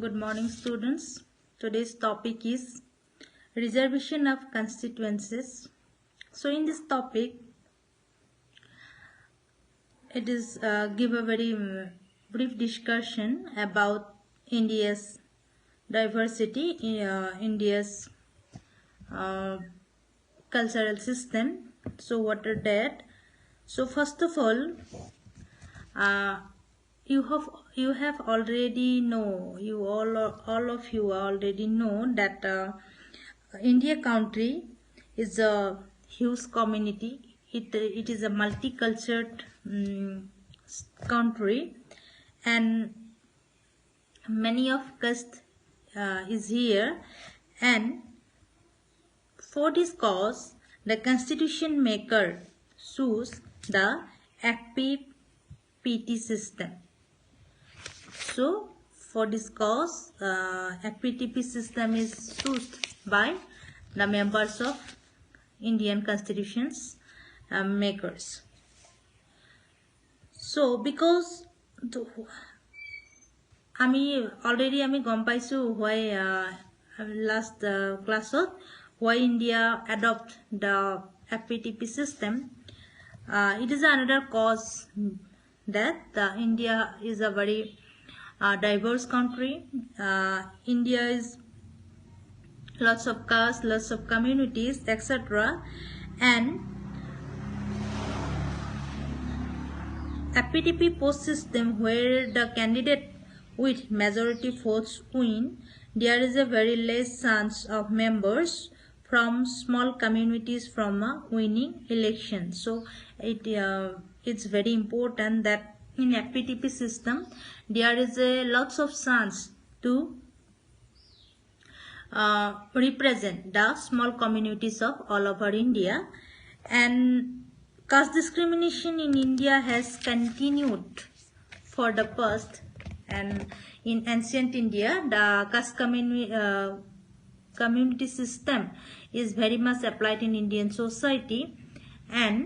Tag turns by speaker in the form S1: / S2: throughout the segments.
S1: Good morning, students. Today's topic is reservation of constituencies. So, in this topic, it is give a very brief discussion about India's diversity, India's uh, cultural system. So, what are that? So, first of all, uh, you have already know all of you already know that India country is a huge community. It is a multicultural country, and many of caste is here. And for this cause, the constitution maker choose the FPPT system. So, for this cause, FPTP system is chosen by the members of Indian constitutions makers. So, because আমি গম পাইছো why last class why India adopt the FPTP system. It is another cause that India is a very diverse country. India is lots of castes, lots of communities, etc. And FPTP post system, where the candidate with majority votes win, there is a very less chance of members from small communities from a winning election. So it's very important that in FPTP system there is a lots of chance to represent the small communities of all over India. And caste discrimination in India has continued for the past, and in ancient India the caste community system is very much applied in Indian society, and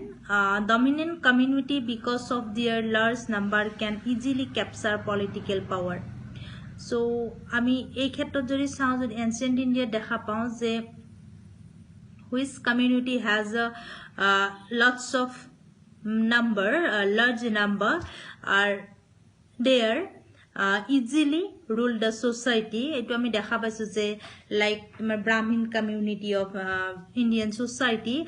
S1: dominant community because of their large number can easily capture political power. So আমি এই ক্ষেত্ৰত যদি চাওঁ, যদি ancient India দেখা পাওঁ যে which community has lots of large number are there easily rule the society. এটো আমি দেখা পাইছো যে like Brahmin community of Indian society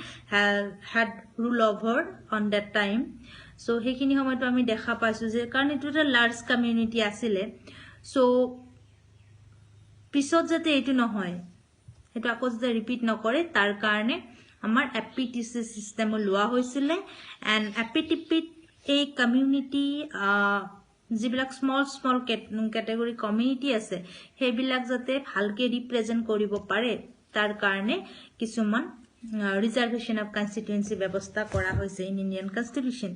S1: had rule over on that time. So সেইখিনি সময়তো আমি দেখা পাইছো যে কাৰণ এটো এটা লাৰ্জ কমিউনিটি আছিলে। So পিছত যাতে এটো নহয়, এটা আকৌ যাতে ৰিপিট নকৰে, তাৰ কাৰণে আমাৰ FPTC সিস্টেম লোৱা হৈছিলে। এণ্ড FPTP এই কমিউনিটি যিবিলাক স্মল কেটেগৰী কমিউনিটি আছে সেইবিলাক যাতে ভালকে ৰিপ্ৰেজেণ্ট কৰিব পাৰে, তাৰ কাৰণে কিছুমান reservation of constituency ব্যবস্থা করা হয়েছে in Indian constitution.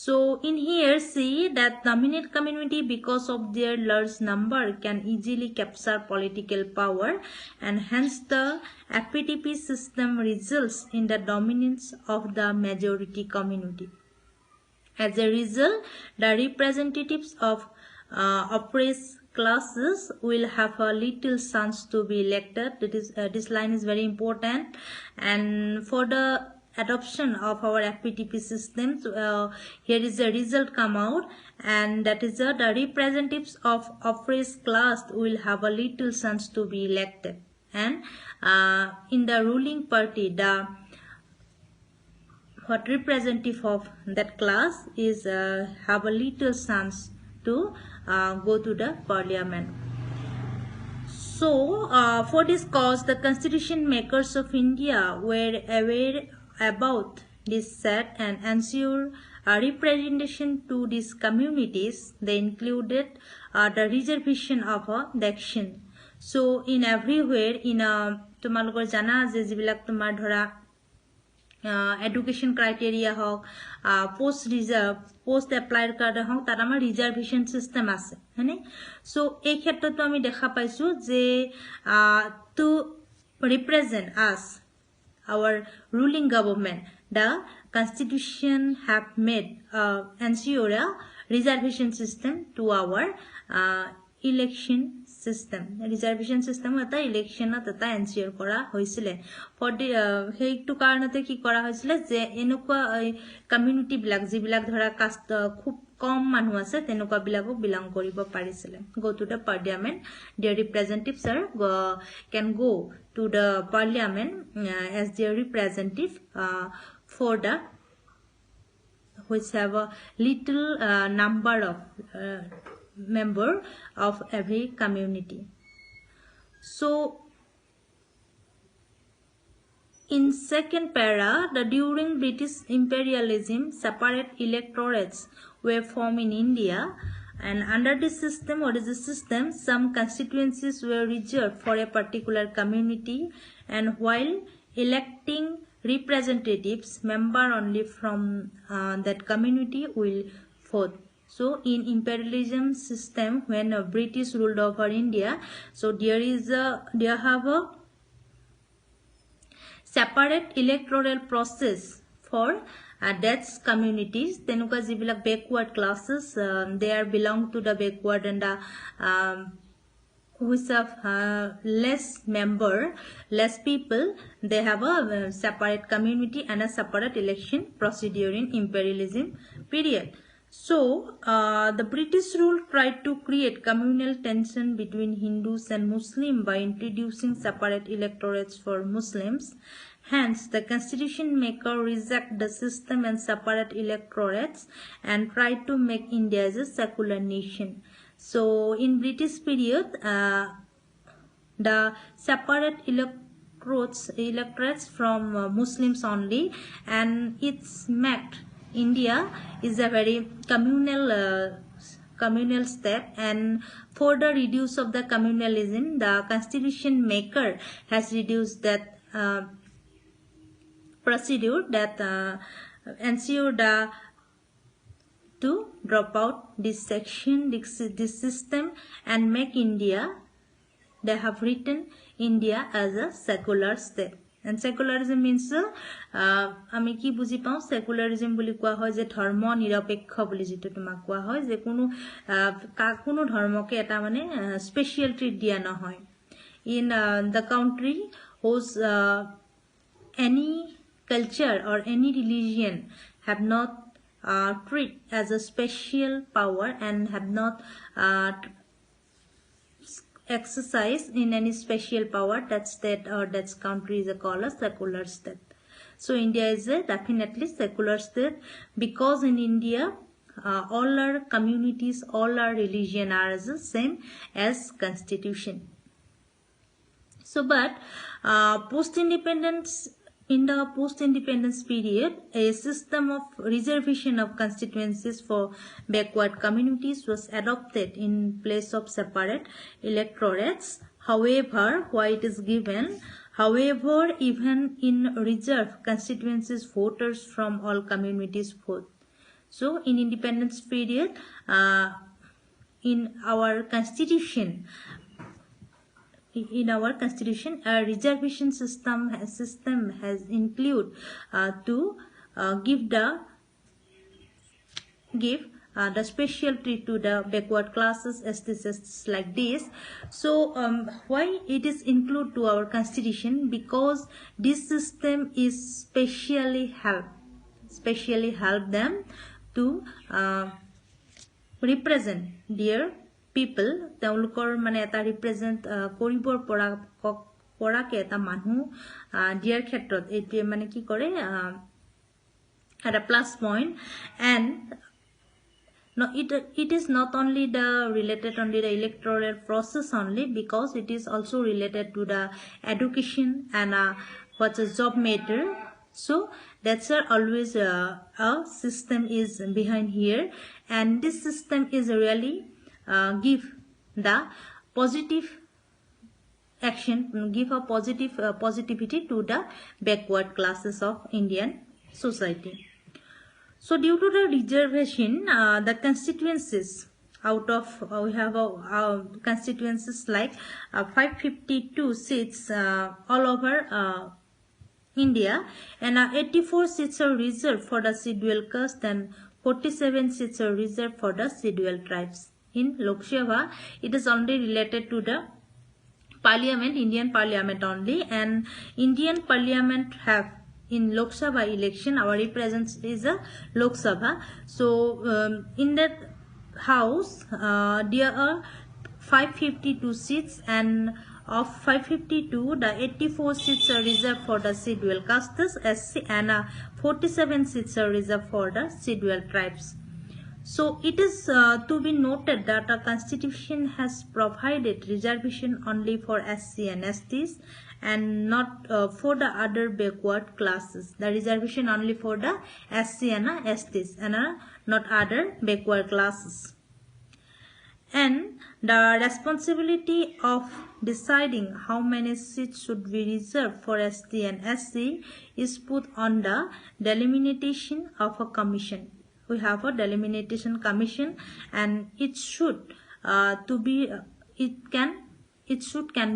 S1: So in here see that dominant community because of their large number can easily capture political power, and hence the FPTP system results in the dominance of the majority community. As a result, the representatives of oppressed classes will have a little chance to be elected. This line is very important. And for the adoption of our FPTP system, here is the result come out, and that is the representatives of oppressed class will have a little chance to be elected. And in the ruling party, the representative of that class is have a little chance to go to the parliament. So for this cause, the constitution makers of India were aware about this set and ensure representation to these communities. They included the reservation of the action. So in everywhere in তোমালোকৰ জানা যে যিবিলাক তোমাৰ ধৰা education criteria হোক, post এপ্লাইৰ কাৰণে হোক, তাত আমাৰ ৰিজাৰ্ভেশ্যন চিষ্টেম আছে, হয়নে? সো এই ক্ষেত্ৰতো আমি দেখা পাইছো যে টু ৰিপ্ৰেজেণ্ট আছ our ruling government, the constitution have made ensure a reservation system to our election system reservation system এটা ইলেকশ্যনত এটা এনচিয়ৰ কৰা হৈছিলে ফৰ দি সেইটো কাৰণতে কি কৰা হৈছিলে যে এনেকুৱা কমিউনিটিবিলাক যিবিলাক ধৰা কাষ্ট খুব কম মানুহ আছে তেনেকুৱাবিলাকো বিলং কৰিব পাৰিছিলে go to the parliament their representatives are can go to the parliament as their representative for the which have a little number of member of every community. So in second para, during British imperialism, separate electorates were formed in India, and under this system, what is the system? Some constituencies were reserved for a particular community, and while electing representatives, member only from that community will vote. So in imperialism system, when British ruled over India, so there have a separate electoral process for that's communities tenuka jibilak backward classes they are belong to the backward and which have less people, they have a separate community and a separate election procedure in imperialism period. So the British rule tried to create communal tension between Hindus and Muslims by introducing separate electorates for Muslims. Hence, the constitution maker reject the system and separate electorates and tried to make India as a secular nation. So in British period, the separate electorates from Muslims only, and it's meant India is a very communal state, and for the reduce of the communalism, the constitution maker has reduced that procedure that ensure the to drop out this section, this system, and make India, they have written India as a secular state. And secularism means আমি কি বুজি পাওঁ secularism বুলি কোৱা হয় যে ধৰ্ম নিৰপেক্ষ বুলি যেটো তোমাক কোৱা হয় যে কোনো ধৰ্মকে এটা মানে স্পেশাল ট্ৰিট দিয়া নহয় in the country whose any culture or any religion have not treat as a special power and have not exercise in any special power, that state or that country is called a secular state. So India is a definitely secular state because in India all our communities, all our religion are the same as constitution. So but in the post-independence period, a system of reservation of constituencies for backward communities was adopted in place of separate electorates. However, why it is given? However, even in reserved constituencies, voters from all communities vote. So in independence period, in our constitution, a reservation system has include to give the special treat to the backward classes, STs like this. So why it is included to our constitution? Because this system is specially help them to represent their people. তেওঁলোকৰ মানে এটা represent কৰিবৰ পৰাকে এটা মানুহ দিয়াৰ ক্ষেত্ৰত এইটোৱে মানে কি কৰে এটা plus point and no, it is not only related only the electoral process only, because it is also related to the education and what's a job matter. So that's always a system is behind here, and this system is really give the positive action, give a positivity to the backward classes of Indian society. So due to the reservation, the constituencies out of we have constituencies like 552 seats all over India, and 84 seats are reserved for the scheduled caste and 47 seats are reserved for the scheduled tribes in Lok Sabha, it is only related to the Parliament, Indian Parliament only, and Indian Parliament have in Lok Sabha election, our represents is a Lok Sabha. So in that house, there are 552 seats, and of 552, the 84 seats are reserved for the scheduled castes, SC, and 47 seats are reserved for the scheduled tribes. So it is to be noted that the constitution has provided reservation only for SC and STs and not for the other backward classes. The reservation only for the SC and STs and not other backward classes. And the responsibility of deciding how many seats should be reserved for ST and SC is put on the delimitation of a commission. We have a delimitation commission, and it should can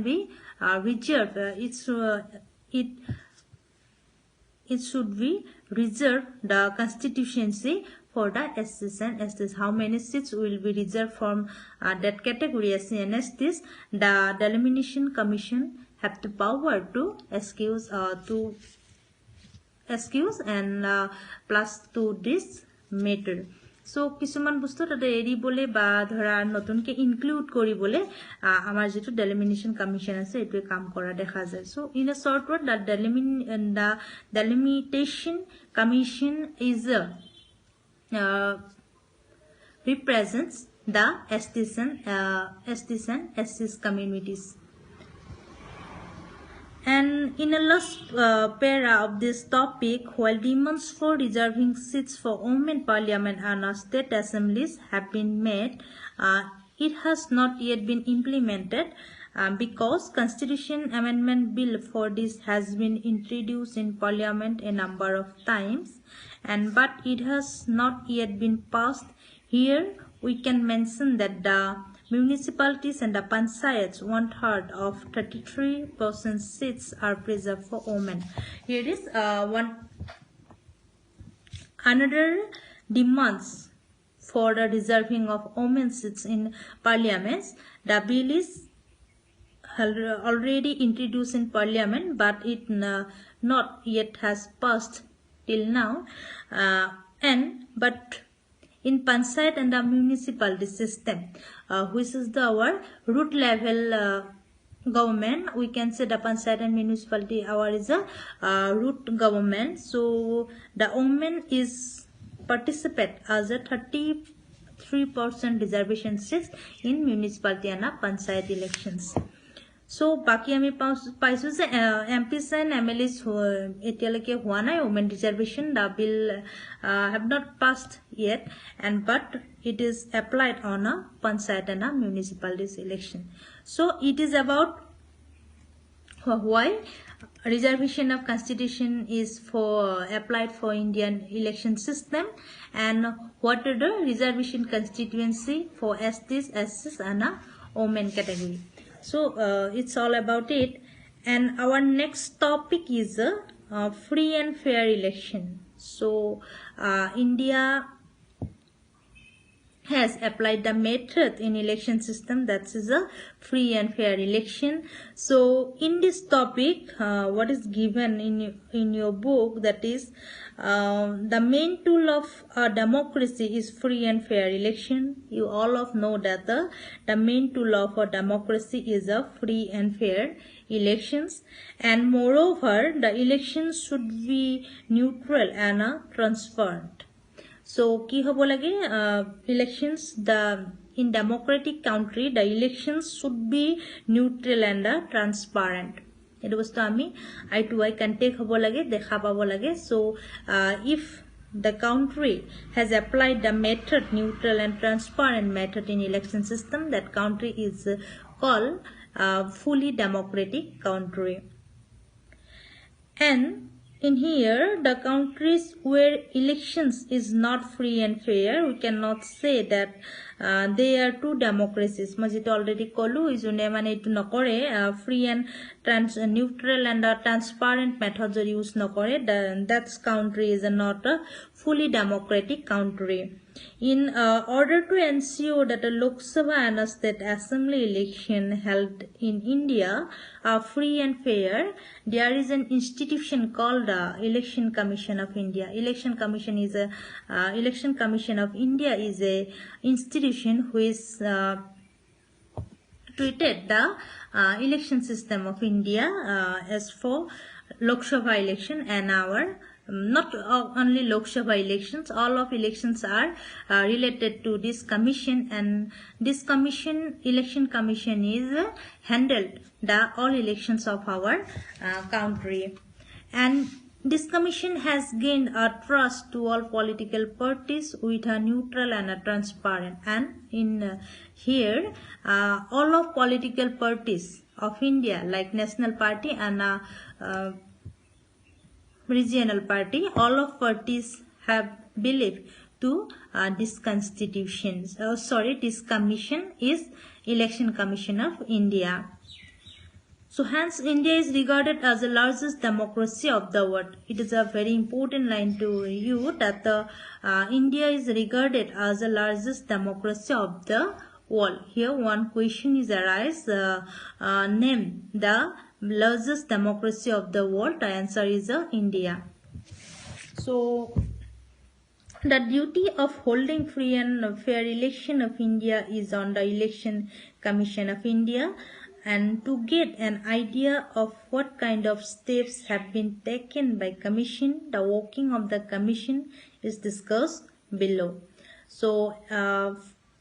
S1: be reserved. It should be reserved the constituency for the SCs and STs. How many seats will be reserved from that category SC and STs? The delimitation commission have the power to excuse and plus to this matter. So কিছুমান বস্তু তাতে এৰিবলে বা ধৰা নতুনকে include কৰিবলে আমাৰ যেটো ডেলিমিনেশন commission আছে এটোৱে কাম কৰা দেখা যায়. So in a short word, the delimitation commission is represents the STs and SCs communities. And in the last para of this topic, while demands for reserving seats for women parliament and state assemblies have been made, it has not yet been implemented because Constitution Amendment Bill for this has been introduced in Parliament a number of times, but it has not yet been passed. Here we can mention that the municipalities and the panchayats 1/3 of 33% seats are preserved for women. Here is another demands for the reserving of women seats in parliaments. The bill is already introduced in parliament, but it not yet has passed till now. But in panchayat and the municipality system, which is our root level government, we can say the panchayat and municipality our is a root government. So the women is participate as a 33% reservation seats in municipality and panchayat elections. So বাকি আমি পাইছো যে MPs and MLAs এতিয়ালৈকে হোৱা নাই women reservation. The bill have not passed yet, but it is applied on a panchayat and a municipalities election. So it is about why reservation of constitution is applied for Indian election system, and what are the reservation constituency for STs, SCs and a women category. So it's all about it. And our next topic is free and fair election. So India has applied the method in election system that is a free and fair election. So in this topic, what is given in your book, that is the main tool of democracy is free and fair election. You all know that the main tool of a democracy is a free and fair elections, and moreover the elections should be neutral and transparent. So ki hobo lage elections in democratic country the elections should be neutral and transparent. It was to ami eye to eye contact hobo lage, dekha pabo lage. So if the country has applied the method neutral and transparent method in election system, that country is called fully democratic country. And in here, the countries where elections is not free and fair, we cannot say that they are two democracies. Majito already kolu izune mane itu nokore free and neutral and transparent methods are used nokore. That country is not a fully democratic country. In order to ensure that a Lok Sabha and a state assembly election held in India are free and fair, there is an institution called Election Commission of India. Election Commission of India is a institution which treated the election system of India as for Lok Sabha election and our not only Lok Sabha elections, all of elections are related to this commission, and this commission, election commission, is handled the all elections of our country. And this commission has gained a trust to all political parties with a neutral and a transparent. And in here, all of political parties of India, like National Party and regional party, all of parties have believed to this constitution. This commission is Election Commission of India. So hence India is regarded as the largest democracy of the world. It is a very important line to you that India is regarded as the largest democracy of the world. Here one question is arise, name the largest democracy of the world. The answer is India. So the duty of holding free and fair election of India is on the Election Commission of India. And to get an idea of what kind of steps have been taken by Commission, the working of the Commission is discussed below. So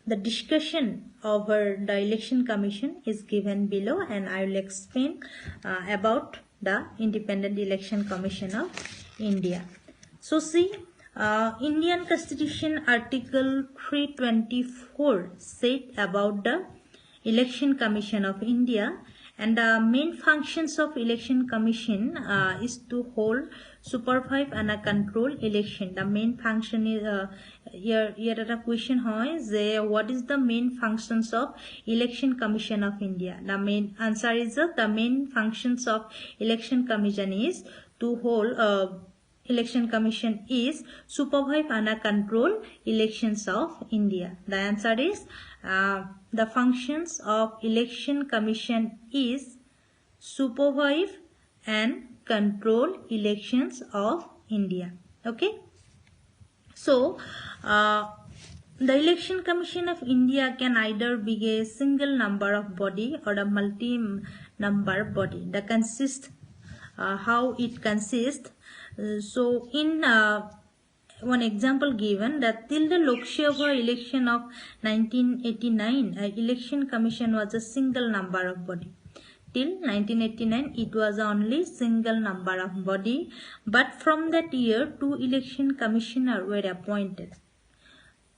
S1: the discussion over the Election Commission is given below, and I will explain about the Independent Election Commission of India. So see, Indian Constitution Article 324 said about the Election Commission of India, and the main functions of Election Commission is to hold, supervise and control election. The main function is here a question is what is the main functions of Election Commission of India? The main answer is the main functions of Election Commission is to hold Election Commission is supervise and control elections of India. The answer is the functions of Election Commission is supervise and control elections of India. Okay. So the Election Commission of India can either be a single number of body or a multi-number body. The consist how it consists. So in one example given that till the Lok Sabha election of 1989, Election Commission was a single number of body. Till 1989, it was only single number of body. But from that year, two election commissioners were appointed.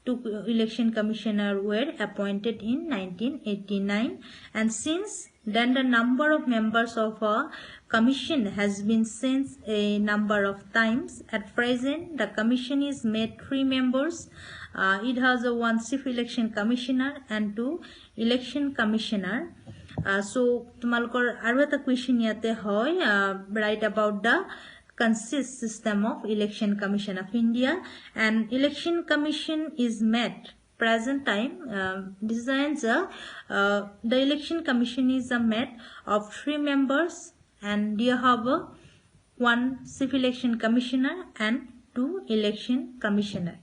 S1: Two election commissioners were appointed in 1989, and since then the number of members of a commission has been changed a number of times. At present, the commission is made 3 members. It has a 1 chief election commissioner and 2 election commissioner. So, tumalkor aru eta question yate hoy write about the consist system of Election Commission of India, and Election Commission is made present time designs the Election Commission is made of 3 members, and you have 1 chief election commissioner and 2 election commissioner.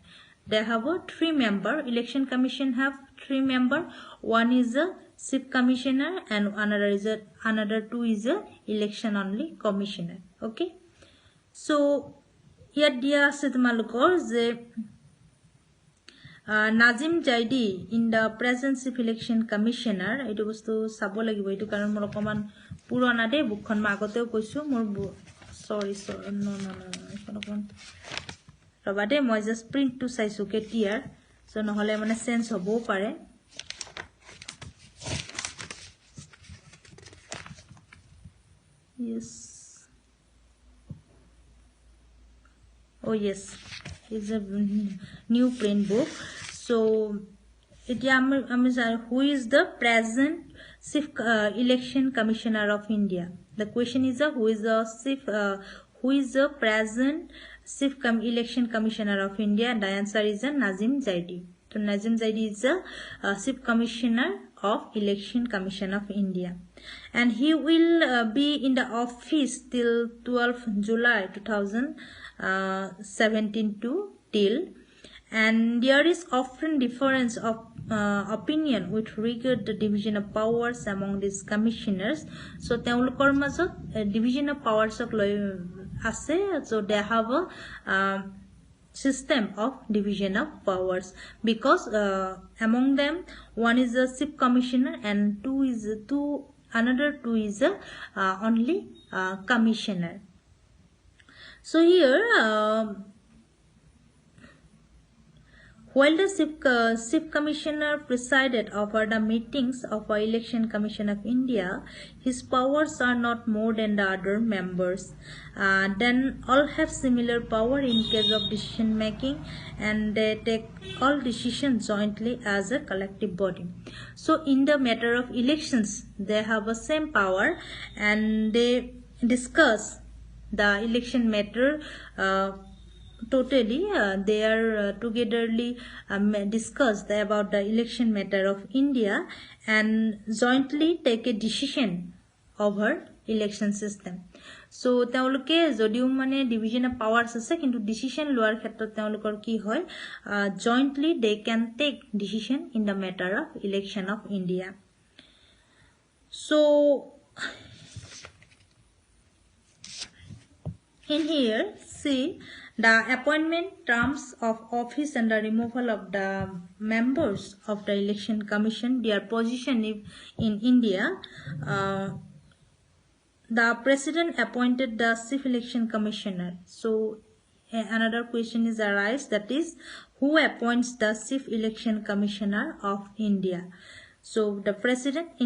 S1: They have a 3 member. Election Commission have 3 member. 1 is a chief commissioner and another 2 is a election only commissioner. Okay. So here dia ase tumalukor je Nazim Jaidi in the present chief election commissioner. Etu bostu sabo lagibo etu karon mor okoman purana de bookkhon ma agoteo koisu mor sorry no ekon robade moi just print to saisu ketiar so nohole mane sense hobo pare. Yes. Oh yes, it's a new print book. So who is the present Chief Election Commissioner of India? The question is who is the present Chief Election Commissioner of India? And the answer is Nazim Zaidi. So Nazim Zaidi is the Chief Commissioner of Election Commission of India, and he will be in the office till 12 July 2017 to till. And there is often difference of opinion with regard the division of powers among these commissioners. So তেওঁলোকৰ মাজত division of powers of আছে. So they have a system of division of powers, because among them one is a chief commissioner and another two is only commissioner. So here while the chief commissioner presided over the meetings of the Election Commission of India, his powers are not more than the other members. Then all have similar power in case of decision making, and they take all decisions jointly as a collective body. So in the matter of elections, they have the same power, and they discuss the election matter totally. They are togetherly discussed about the election matter of India and jointly take a decision over election system. So তেওঁলোকে যদিও মানে division of powers আছে, কিন্তু decision লোৱাৰ ক্ষেত্ৰত তেওঁলোকৰ কি হয়, jointly they can take decision in the matter of election of India. So in here, see the appointment, terms of office, and the removal of the members of the election commission, their position in India. The president appointed the chief election commissioner. So another question is arise, that is, who appoints the chief election commissioner of India? So the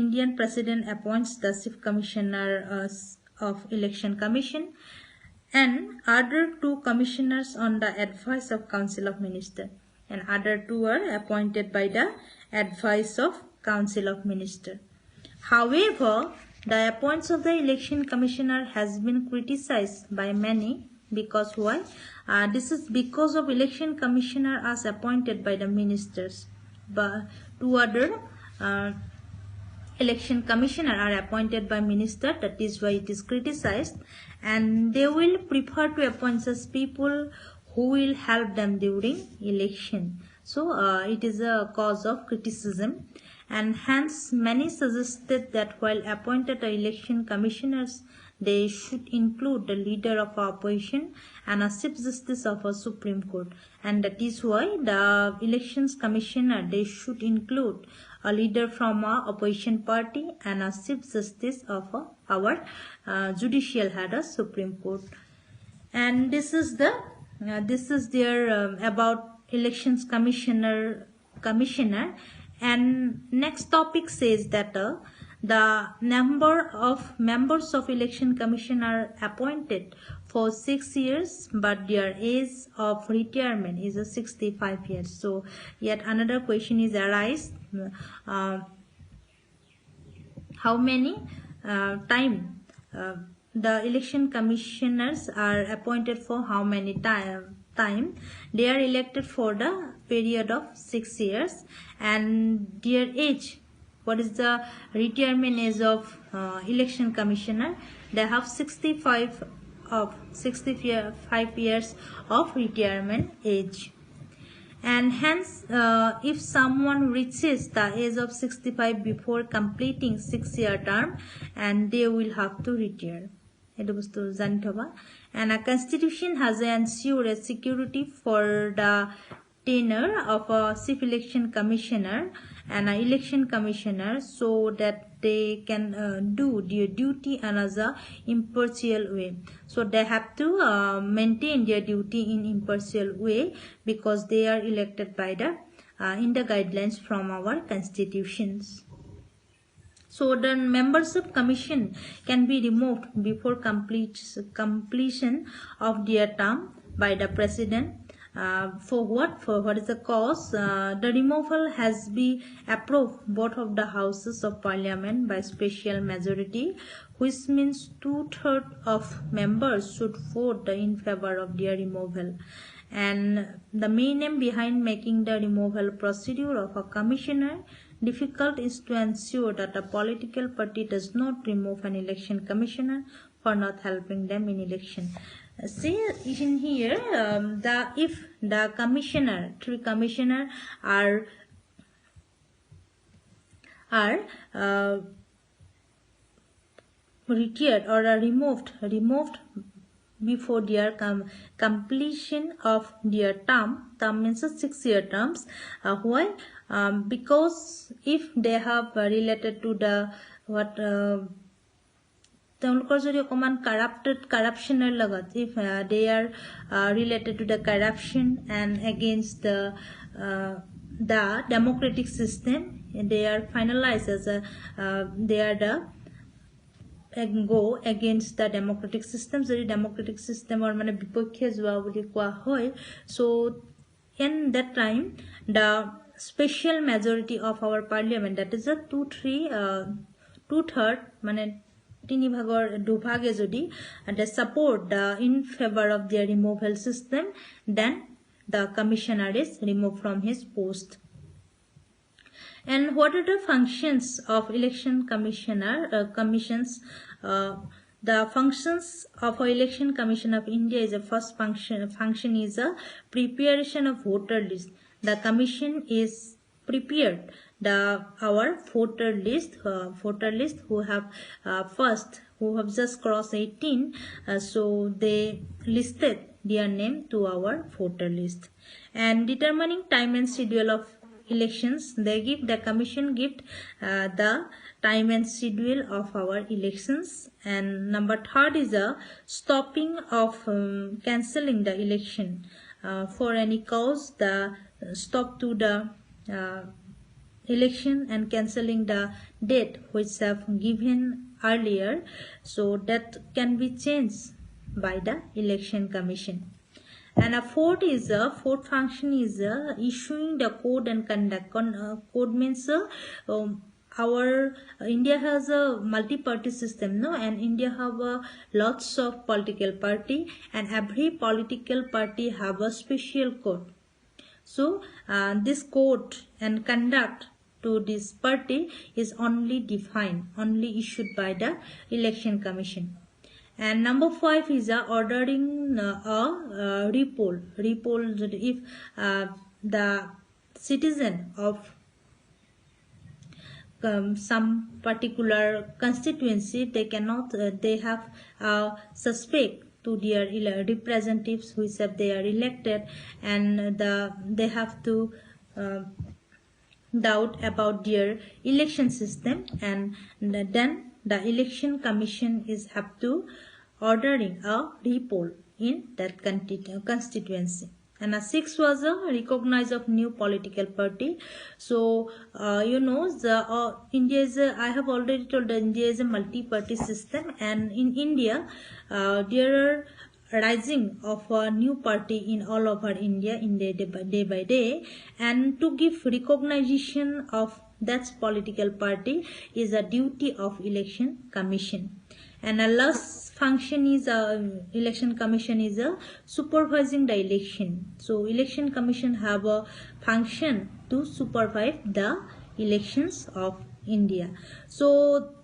S1: Indian president appoints the chief commissioner of election commission, and other two commissioners on the advice of Council of Ministers, and other two are appointed by the advice of Council of Ministers. However, the appointments of the election commissioner has been criticized by many, because why? This is because of election commissioner as appointed by the ministers, but two other election commissioner are appointed by minister. That is why it is criticized, and they will prefer to appoint such people who will help them during election. So it is a cause of criticism, and hence many suggested that while appointed election commissioners, they should include the leader of opposition and a chief justice of a Supreme Court. And that is why the elections commissioner, they should include a leader from our opposition party and a chief justice of our judicial head of Supreme Court. And this is their about elections commissioner. And next topic says that the number of members of election commission are appointed for 6 years, but their age of retirement is 65 years. So yet another question is arise, how many time the election commissioners are appointed for, how many time they are elected for the period of 6 years, and their age, what is the retirement age of election commissioner? They have 65 years of retirement age. And hence if someone reaches the age of 65 before completing 6-year term, and they will have to retire. And a constitution has ensured a security for the tenure of a chief election commissioner and an election commissioner, so that they can do their duty in an impartial way. So they have to maintain their duty in impartial way, because they are elected by the in the guidelines from our constitutions. So the membership commission can be removed before completion of their term by the president For what is the cause? The removal has been approved both of the houses of parliament by special majority, which means 2/3 of members should vote in favor of their removal. And the main aim behind making the removal procedure of a commissioner difficult is to ensure that a political party does not remove an election commissioner for not helping them in election. See in here, if the three commissioner are retired or are removed before their completion of their term means 6-year terms, while because if they have related to the what corruption if they are related to the corruption and against the democratic system, they are finalized as they are the go against the democratic system. So the democratic system or mane bipokhe jua boli koa hoy. So in that time the special majority of our parliament, that is a 2/3 mane tini bhagor dubhage jodi they support in favor of their removal system, then the commissioner is removed from his post. And what are the functions of election commissions? The functions of election commission of India is a first function is a preparation of voter list. The commission is prepared our voter list who have just crossed 18, so they listed their name to our voter list. And determining time and schedule of elections, the commission give the time and schedule of our elections. And number 3 is a stopping of cancelling the election for any cause, the stop to the election and cancelling the date which have given earlier, so that can be changed by the election commission. And a fourth function is issuing the code and conduct. Code means our India has a multi-party system, no, and India have lots of political party, and every political party have a special code. So this code and conduct to this party is only issued by the election commission. And number 5 is ordering a repoll. If the citizen of some particular constituency, they cannot they have suspect to their representatives which have they are elected, and they have to doubt about their election system, and then the election commission is have to ordering a repoll in that constituency. And 6 was a recognize of new political party. So the India is I have already told that India is a multi-party system, and in India there are rising of a new party in all over India in day by day, and to give recognition of that political party is a duty of election commission. And a last function is election commission is supervising the election. So election commission have a function to supervise the elections of India. So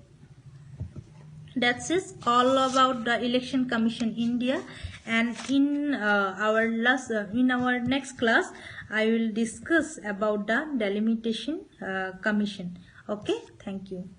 S1: that's it all about the election commission India. And in our next class I will discuss about the delimitation commission. Okay, thank you.